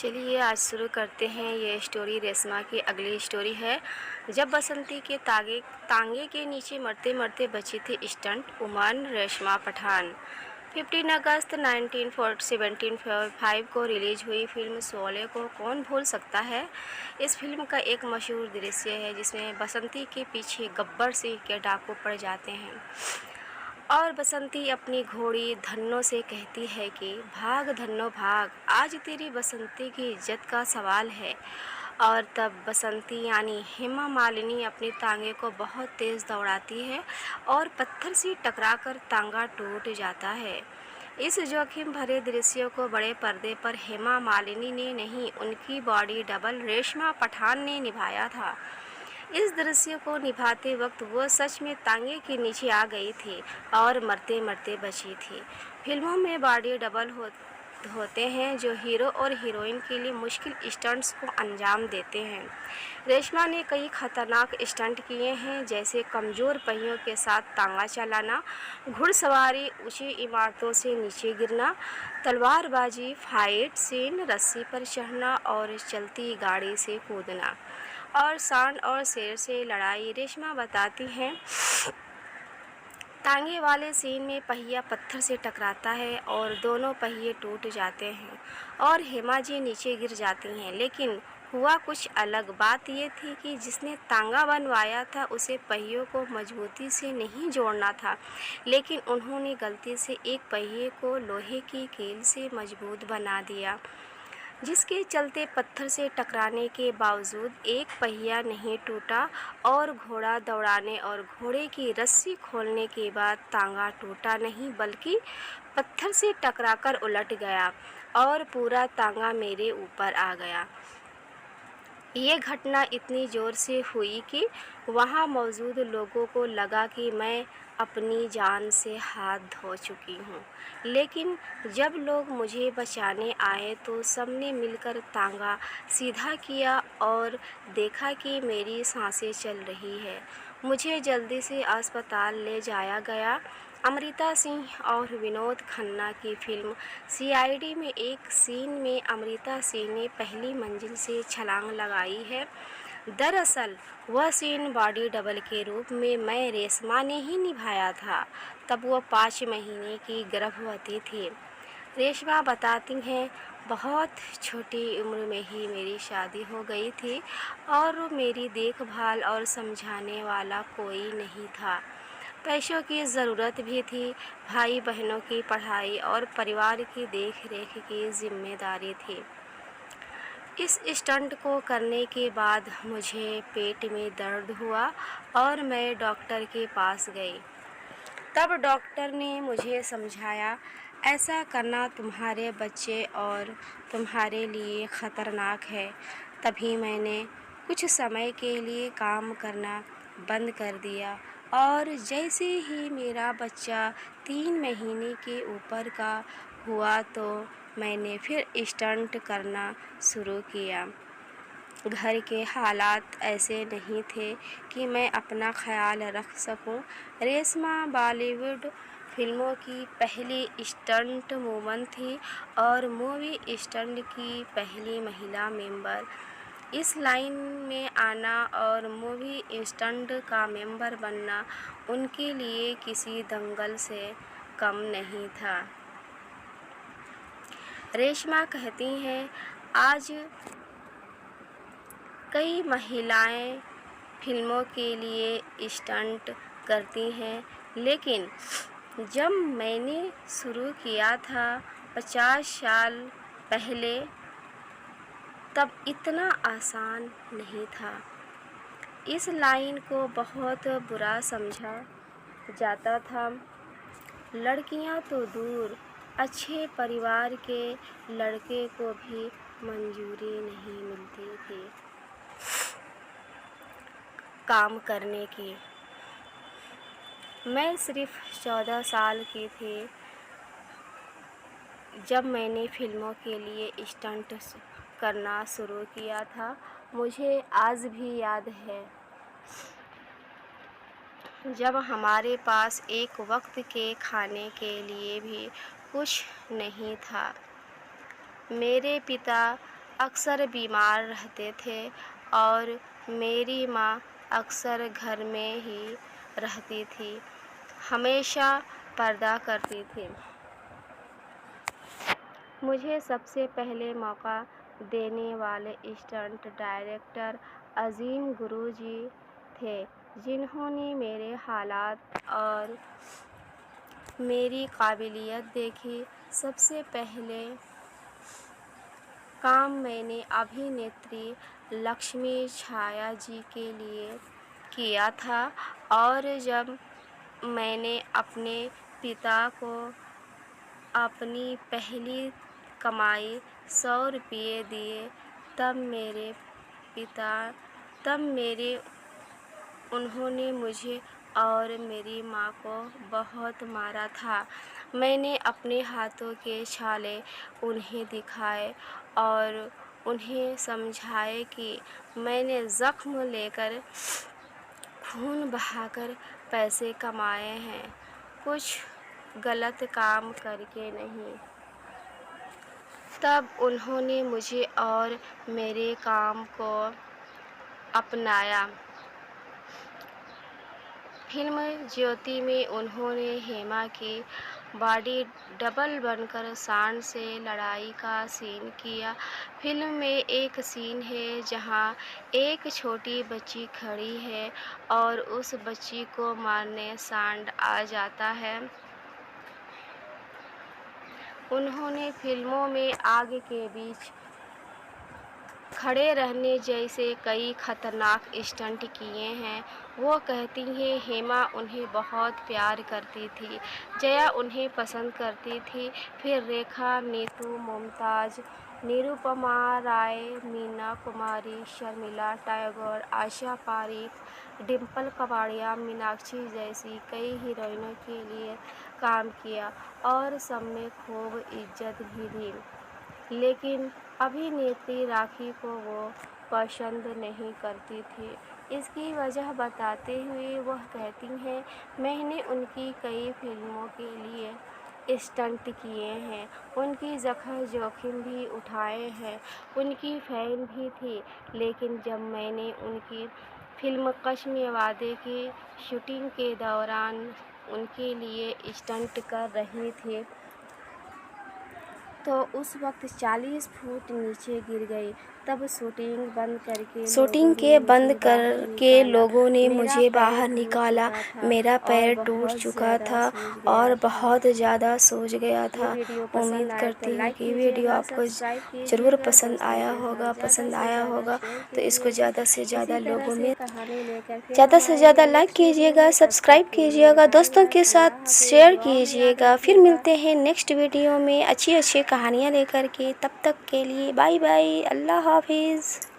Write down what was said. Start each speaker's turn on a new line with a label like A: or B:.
A: चलिए आज शुरू करते हैं। ये स्टोरी रेशमा की अगली स्टोरी है। जब बसंती के तांगे के नीचे मरते मरते बची थी स्टंट वुमन रेशमा पठान। 15 अगस्त 1975 को रिलीज हुई फिल्म शोले को कौन भूल सकता है। इस फिल्म का एक मशहूर दृश्य है जिसमें बसंती के पीछे गब्बर सिंह के डाकू पड़ जाते हैं और बसंती अपनी घोड़ी धन्नो से कहती है कि भाग धन्नो भाग, आज तेरी बसंती की इज्जत का सवाल है। और तब बसंती यानी हेमा मालिनी अपनी तांगे को बहुत तेज़ दौड़ाती है और पत्थर से टकराकर तांगा टूट जाता है। इस जोखिम भरे दृश्य को बड़े पर्दे पर हेमा मालिनी ने नहीं, उनकी बॉडी डबल रेशमा पठान ने निभाया था। इस दृश्य को निभाते वक्त वो सच में तांगे के नीचे आ गई थी और मरते मरते बची थी। फिल्मों में बॉडी डबल होते हैं जो हीरो और हीरोइन के लिए मुश्किल स्टंट्स को अंजाम देते हैं। रेशमा ने कई खतरनाक स्टंट किए हैं, जैसे कमज़ोर पहियों के साथ तांगा चलाना, घुड़सवारी, ऊंची इमारतों से नीचे गिरना, तलवारबाजी, फाइट सीन, रस्सी पर चढ़ना और चलती गाड़ी से कूदना और सांड और शेर से लड़ाई। रेशमा बताती हैं, तांगे वाले सीन में पहिया पत्थर से टकराता है और दोनों पहिए टूट जाते हैं और हेमा जी नीचे गिर जाती हैं। लेकिन हुआ कुछ अलग। बात यह थी कि जिसने तांगा बनवाया था उसे पहियों को मजबूती से नहीं जोड़ना था, लेकिन उन्होंने गलती से एक पहिए को लोहे की कील से मजबूत बना दिया, जिसके चलते पत्थर से टकराने के बावजूद एक पहिया नहीं टूटा और घोड़ा दौड़ाने और घोड़े की रस्सी खोलने के बाद तांगा टूटा नहीं बल्कि पत्थर से टकराकर उलट गया और पूरा तांगा मेरे ऊपर आ गया। ये घटना इतनी ज़ोर से हुई कि वहाँ मौजूद लोगों को लगा कि मैं अपनी जान से हाथ धो चुकी हूँ। लेकिन जब लोग मुझे बचाने आए तो सबने मिलकर तांगा सीधा किया और देखा कि मेरी सांसें चल रही है। मुझे जल्दी से अस्पताल ले जाया गया। अमृता सिंह और विनोद खन्ना की फिल्म सीआईडी में एक सीन में अमृता सिंह ने पहली मंजिल से छलांग लगाई है। दरअसल वह सीन बॉडी डबल के रूप में मैं रेशमा ने ही निभाया था। तब वह 5 महीने की गर्भवती थी। रेशमा बताती हैं, बहुत छोटी उम्र में ही मेरी शादी हो गई थी और मेरी देखभाल और समझाने वाला कोई नहीं था। पैसों की ज़रूरत भी थी, भाई बहनों की पढ़ाई और परिवार की देखरेख की जिम्मेदारी थी। इस स्टंट को करने के बाद मुझे पेट में दर्द हुआ और मैं डॉक्टर के पास गई। तब डॉक्टर ने मुझे समझाया, ऐसा करना तुम्हारे बच्चे और तुम्हारे लिए ख़तरनाक है। तभी मैंने कुछ समय के लिए काम करना बंद कर दिया और जैसे ही मेरा बच्चा 3 महीने के ऊपर का हुआ तो मैंने फिर स्टंट करना शुरू किया। घर के हालात ऐसे नहीं थे कि मैं अपना ख्याल रख सकूं। रेशमा बॉलीवुड फिल्मों की पहली स्टंट वुमन थी और मूवी स्टंट की पहली महिला मेंबर। इस लाइन में आना और मूवी स्टंट का मेंबर बनना उनके लिए किसी दंगल से कम नहीं था। रेशमा कहती हैं, आज कई महिलाएं फिल्मों के लिए स्टंट करती हैं, लेकिन जब मैंने शुरू किया था 50 साल पहले, तब इतना आसान नहीं था। इस लाइन को बहुत बुरा समझा जाता था। लड़कियां तो दूर, अच्छे परिवार के लड़के को भी मंजूरी नहीं मिलती थी काम करने की। मैं सिर्फ 14 साल की थी जब मैंने फिल्मों के लिए स्टंट करना शुरू किया था। मुझे आज भी याद है जब हमारे पास एक वक्त के खाने के लिए भी कुछ नहीं था। मेरे पिता अक्सर बीमार रहते थे और मेरी माँ अक्सर घर में ही रहती थी, हमेशा पर्दा करती थी। मुझे सबसे पहले मौका देने वाले स्टंट डायरेक्टर अज़ीम गुरुजी थे, जिन्होंने मेरे हालात और मेरी काबिलियत देखी। सबसे पहले काम मैंने अभिनेत्री लक्ष्मी छाया जी के लिए किया था और जब मैंने अपने पिता को अपनी पहली कमाई 100 रुपये दिए तब उन्होंने मुझे और मेरी माँ को बहुत मारा था। मैंने अपने हाथों के छाले उन्हें दिखाए और उन्हें समझाए कि मैंने ज़ख्म लेकर खून बहाकर पैसे कमाए हैं, कुछ गलत काम करके नहीं। तब उन्होंने मुझे और मेरे काम को अपनाया। फिल्म ज्योति में उन्होंने हेमा की बॉडी डबल बनकर शान से लड़ाई का सीन किया। फिल्म में एक सीन है जहां एक छोटी बच्ची खड़ी है और उस बच्ची को मारने सांड आ जाता है। उन्होंने फिल्मों में आग के बीच खड़े रहने जैसे कई खतरनाक स्टंट किए हैं। वो कहती हैं हेमा उन्हें बहुत प्यार करती थी, जया उन्हें पसंद करती थी, फिर रेखा, नीतू, मुमताज़, निरुपमा राय, मीना कुमारी, शर्मिला टैगोर, आशा पारेख, डिम्पल कपाड़िया, मीनाक्षी जैसी कई हीरोइनों के लिए काम किया और सब में खूब इज्जत भी दी। लेकिन अभिनेत्री राखी को वो पसंद नहीं करती थी। इसकी वजह बताते हुए वह कहती हैं, मैंने उनकी कई फिल्मों के लिए स्टंट किए हैं, उनकी जगह जोखिम भी उठाए हैं, उनकी फ़ैन भी थी, लेकिन जब मैंने उनकी फिल्म कसम वादे की शूटिंग के दौरान उनके लिए स्टंट कर रही थी तो उस वक्त 40 फुट नीचे गिर गई। तब शूटिंग के बंद करके लोगों ने मुझे बाहर निकाला। मेरा पैर टूट चुका था और बहुत ज़्यादा सूज गया था। उम्मीद करती हूँ कि वीडियो आपको ज़रूर पसंद आया होगा तो इसको ज़्यादा से ज़्यादा लोगों में ज़्यादा से ज़्यादा लाइक कीजिएगा, सब्सक्राइब कीजिएगा, दोस्तों के साथ शेयर कीजिएगा। फिर मिलते हैं नेक्स्ट वीडियो में अच्छी अच्छी कहानियाँ लेकर के। तब तक के लिए बाय बाय, अल्लाह हाफिज़।